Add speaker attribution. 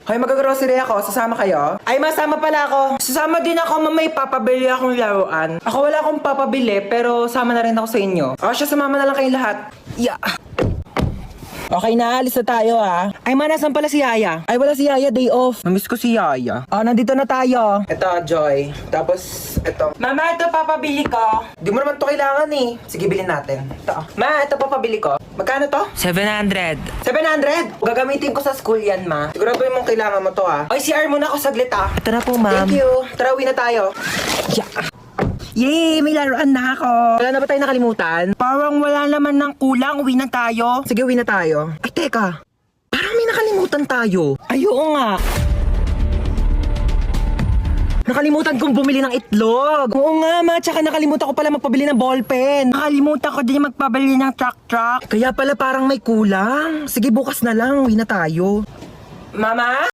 Speaker 1: Hoy, mag-grocery ako. Sasama kayo? Ay, masama pala ako. Sasama din ako, mamay papabili akong laruan. Ako wala akong papabili, pero sama na rin ako sa inyo. O siya, sumama na lang kayong lahat. Yeah. Okay na, alis na tayo Ay, nasan pala si Yaya? Ay, wala si Yaya, day off. Namiss ko si Yaya. Nandito na tayo. Ito, Joy. Tapos, ito. Mama, ito papabili ko. Di mo naman to kailangan Sige, bilhin natin. Ito. Ma, ito papabili ko. Magkano to?
Speaker 2: 700.
Speaker 1: 700? Gagamitin ko sa school yan, ma. Sigurado mong kailangan mo to Ay, CR muna ako saglit
Speaker 2: Ito na po, ma'am.
Speaker 1: Thank you. Tara, uwi na tayo. Yeah. Yay! May laruan na ako! Wala na ba tayo nakalimutan? Parang wala naman ng kulang. Uwi na tayo. Sige, uwi na tayo. Ay, teka. Parang may nakalimutan tayo. Ay, oo nga. Nakalimutan kong bumili ng itlog. Oo nga, ma. Tsaka nakalimutan ko pala magpabili ng ballpen. Nakalimutan ko din magpabili ng truck. Kaya pala parang may kulang. Sige, bukas na lang. Uwi na tayo. Mama?